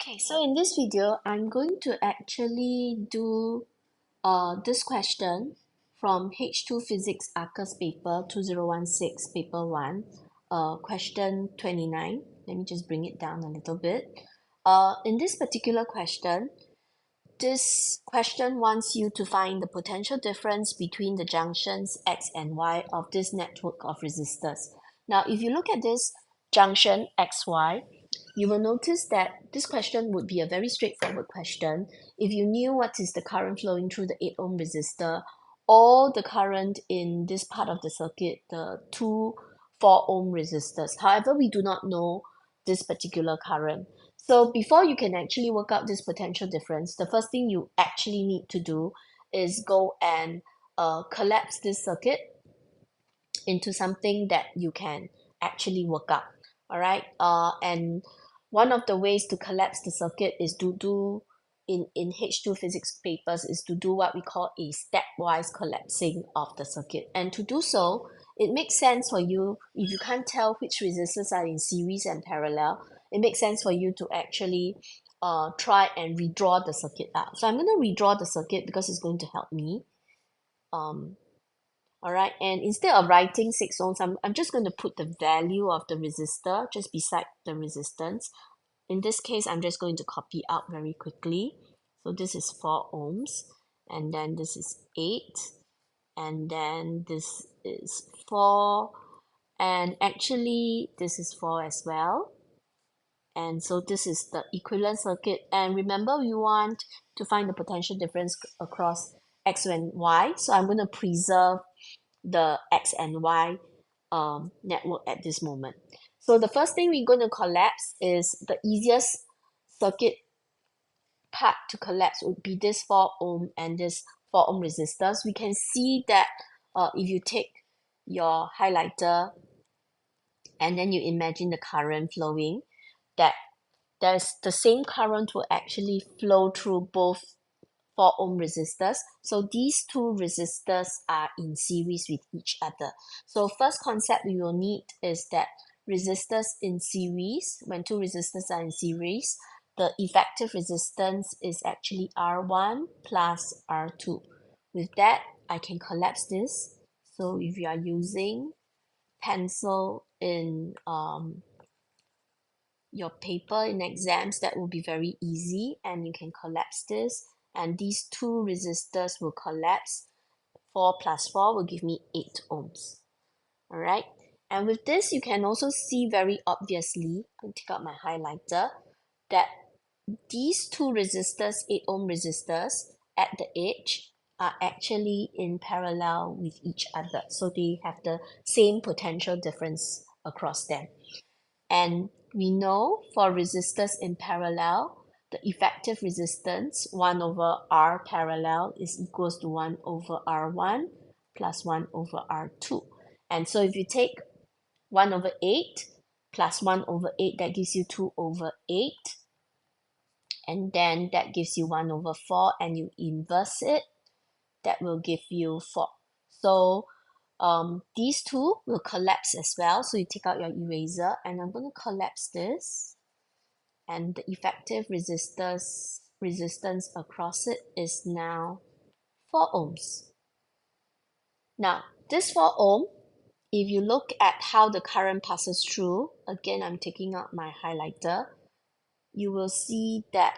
Okay, so in this video, I'm going to actually do this question from H2 Physics ACUS paper 2016, paper 1, question 29. Let me just bring it down a little bit. In this particular question, this question wants you to find the potential difference between the junctions X and Y of this network of resistors. Now, if you look at this junction XY, you will notice that this question would be a very straightforward question. If you knew what is the current flowing through the 8 ohm resistor, or the current in this part of the circuit, the two 4 ohm resistors. However, we do not know this particular current. So before you can actually work out this potential difference, the first thing you actually need to do is go and collapse this circuit into something that you can actually work out. All right. And one of the ways to collapse the circuit is to do in H2 physics papers is to do what we call a stepwise collapsing of the circuit. And to do so, it makes sense for you, if you can't tell which resistors are in series and parallel, it makes sense for you to actually try and redraw the circuit out. So I'm going to redraw the circuit because it's going to help me. All right, and instead of writing 6 ohms, I'm just going to put the value of the resistor just beside the resistance. In this case, I'm just going to copy out very quickly. So this is 4 ohms, and then this is 8, and then this is 4, and actually this is 4 as well. And so this is the equivalent circuit. And remember, we want to find the potential difference across X and Y. So I'm going to preserve the X and Y network at this moment. So the first thing we're going to collapse is the easiest circuit part to collapse would be this 4 ohm and this 4 ohm resistors. We can see that if you take your highlighter and then you imagine the current flowing, that there's the same current will actually flow through both 4 ohm resistors. So these two resistors are in series with each other. So first concept we will need is that resistors in series, when two resistors are in series, the effective resistance is actually R1 plus R2. With that, I can collapse this. So if you are using pencil in your paper in exams, that will be very easy, and you can collapse this, and these two resistors will collapse. 4 plus 4 will give me 8 ohms. All right, and with this you can also see very obviously, I'll take out my highlighter, that these two resistors, 8 ohm resistors at the edge, are actually in parallel with each other, so they have the same potential difference across them. And we know for resistors in parallel, the effective resistance 1 over R parallel is equals to 1 over R1 plus 1 over R2. And so if you take 1 over 8 plus 1 over 8, that gives you 2 over 8. And then that gives you 1 over 4, and you inverse it, that will give you 4. So these two will collapse as well. So you take out your eraser, and I'm going to collapse this. And the effective resistance across it is now 4 ohms. Now, this 4 ohm, if you look at how the current passes through, again, I'm taking out my highlighter, you will see that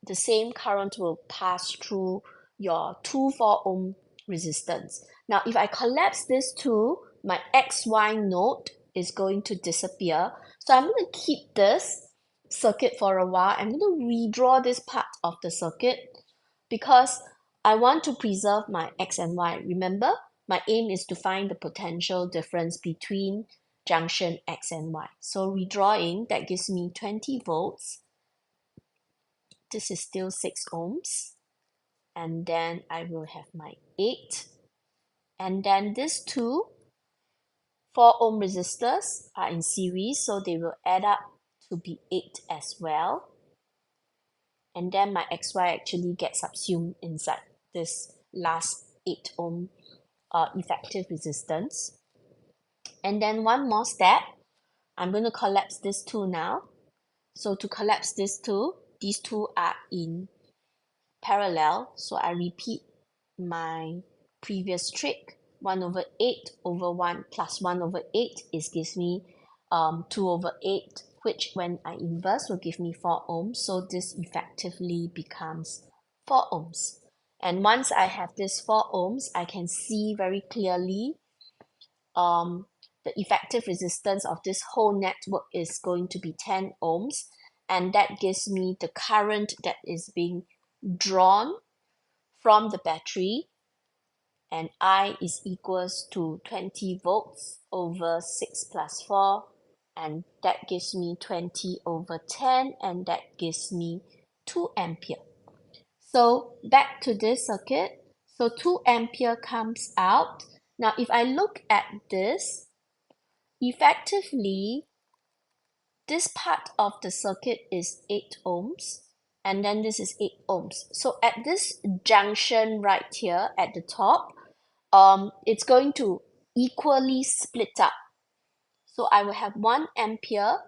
the same current will pass through your two 4 ohm resistance. Now, if I collapse this two, my XY node is going to disappear. So I'm going to keep this circuit for a while. I'm going to redraw this part of the circuit because I want to preserve my X and Y. Remember, my aim is to find the potential difference between junction X and Y. So redrawing, that gives me 20 volts. This is still 6 ohms. And then I will have my 8. And then these two 4 ohm resistors are in series, so they will add up to be 8 as well. And then my XY actually gets subsumed inside this last 8 ohm effective resistance. And then one more step, I'm going to collapse this two now. So to collapse these two are in parallel. So I repeat my previous trick. 1 over 8 over 1 plus 1 over 8 gives me 2 over 8, which when I inverse will give me 4 ohms. So this effectively becomes 4 ohms. And once I have this 4 ohms, I can see very clearly the effective resistance of this whole network is going to be 10 ohms. And that gives me the current that is being drawn from the battery, and I is equals to 20 volts over 6 plus 4, and that gives me 20 over 10, and that gives me 2 ampere. So back to this circuit. So 2 ampere comes out. Now if I look at this, effectively this part of the circuit is 8 ohms, and then this is 8 ohms. So at this junction right here at the top, it's going to equally split up. So I will have 1 ampere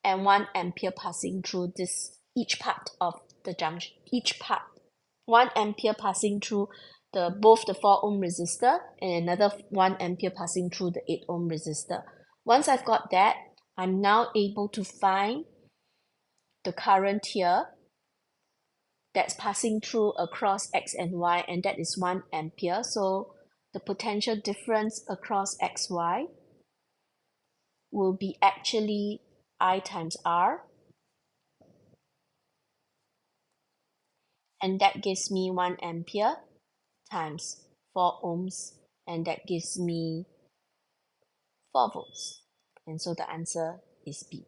and 1 ampere passing through each part of the junction, 1 ampere passing through both the 4 ohm resistor and another 1 ampere passing through the 8 ohm resistor. Once I've got that, I'm now able to find the current here that's passing through across X and Y, and that is 1 ampere. So the potential difference across XY will be actually I times R, and that gives me 1 ampere times 4 ohms, and that gives me 4 volts. And so the answer is B.